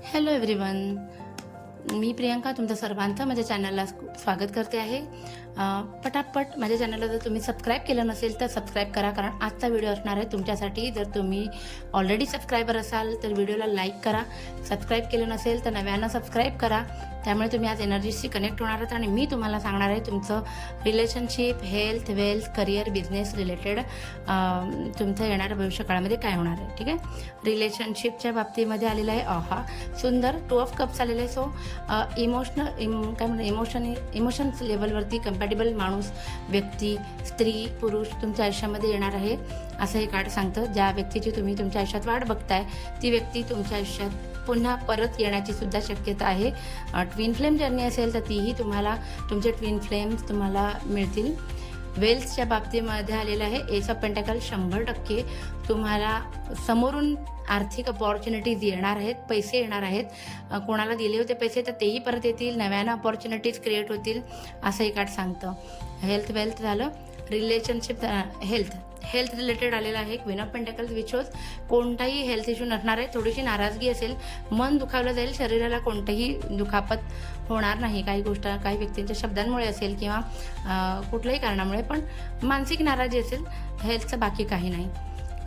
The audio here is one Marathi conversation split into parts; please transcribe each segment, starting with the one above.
हॅलो एव्हरीवन, मी प्रियंका तुमचं सर्वांचं माझ्या चॅनलला स्वागत करते आहे. पटापट माझ्या चॅनलला जर तुम्ही सबस्क्राईब केलं नसेल तर सबस्क्राईब करा, कारण आजचा व्हिडिओ असणार आहे तुमच्यासाठी. जर तुम्ही ऑलरेडी सबस्क्रायबर असाल तर व्हिडिओला लाईक करा, सबस्क्राईब केलं नसेल तर नव्यानं सबस्क्राईब करा. त्यामुळे तुम्ही आज एनर्जीशी कनेक्ट होणार आहात आणि मी तुम्हाला सांगणार आहे तुमचं relationship, health, wealth, career, business related तुमचं येणाऱ्या भविष्यकाळामध्ये काय होणार आहे. ठीक आहे, रिलेशनशिपच्या बाबतीमध्ये आलेलं आहे सुंदर 2 ऑफ कप्स आलेलं आहे. सो काय म्हणतात इमोशन्स लेवलवरती कम्पॅटेबल माणूस, व्यक्ती, स्त्री, पुरुष तुमच्या आयुष्यामध्ये येणार आहे असं हे कार्ड सांगतं. ज्या व्यक्तीची तुम्ही तुमच्या आयुष्यात वाट बघताय ती व्यक्ती तुमच्या आयुष्यात पुन्हा परत येण्याची सुद्धा शक्यता आहे. ट्विन फ्लेम जर्नी असेल तर तीही तुम्हाला तुमचे ट्विन फ्लेम्स तुम्हाला मिळतील. वेल्थच्या बाबतीमध्ये आलेलं आहे एस ऑफ पेंटॅकल. 100% तुम्हाला समोरून आर्थिक अपॉर्च्युनिटीज येणार आहेत, पैसे येणार आहेत. कोणाला दिले होते पैसे तर तेही परत येतील, नव्यानं अपॉर्च्युनिटीज क्रिएट होतील असं हे कार्ड सांगतं. हेल्थ, वेल्थ झालं. रिलेशनशिप, हेल्थ रिलेटेड आलेलं आहे क्वीन ऑफ पेंटॅकल्स, विच होज कोणताही हेल्थ इश्यू नसणार आहे. थोडीशी नाराजगी असेल, मन दुखावलं जाईल, शरीराला कोणतंही दुखापत होणार नाही. काही व्यक्तींच्या शब्दांमुळे असेल किंवा कुठल्याही कारणामुळे, पण मानसिक नाराजी असेल, हेल्थचं बाकी काही नाही.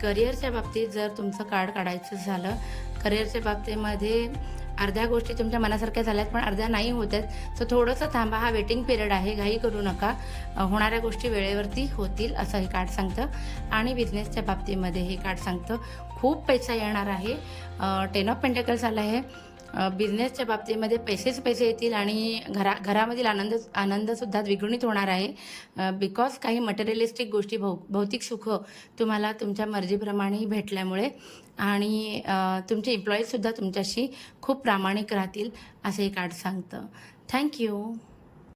करिअरच्या बाबतीत जर तुमचं कार्ड काढायचं झालं, करिअरच्या बाबतीमध्ये अर्ध्या गोष्टी तुमच्या मनासारख्या झाल्यात पण अर्ध्या नाही होत आहेत. सो थोडंसं थांबा, हा वेटिंग पिरियड आहे, घाई करू नका. होणाऱ्या गोष्टी वेळेवरती होतील असं हे कार्ड सांगतं. आणि बिझनेसच्या बाबतीमध्ये हे कार्ड सांगतं खूप पैसा येणार आहे. 10 ऑफ पेंटॅकल्स आलं आहे. बिझनेसच्या बाबतीमध्ये पैसे येतील आणि घरामधील आनंदसुद्धा द्विगुणित होणार आहे. बिकॉज काही मटेरियलिस्टिक गोष्टी, भौतिक सुख तुम्हाला तुमच्या मर्जीप्रमाणे भेटल्यामुळे, आणि तुमचे एम्प्लॉईजसुद्धा तुमच्याशी खूप प्रामाणिक राहतील असं हे कार्ड सांगतं. थँक्यू.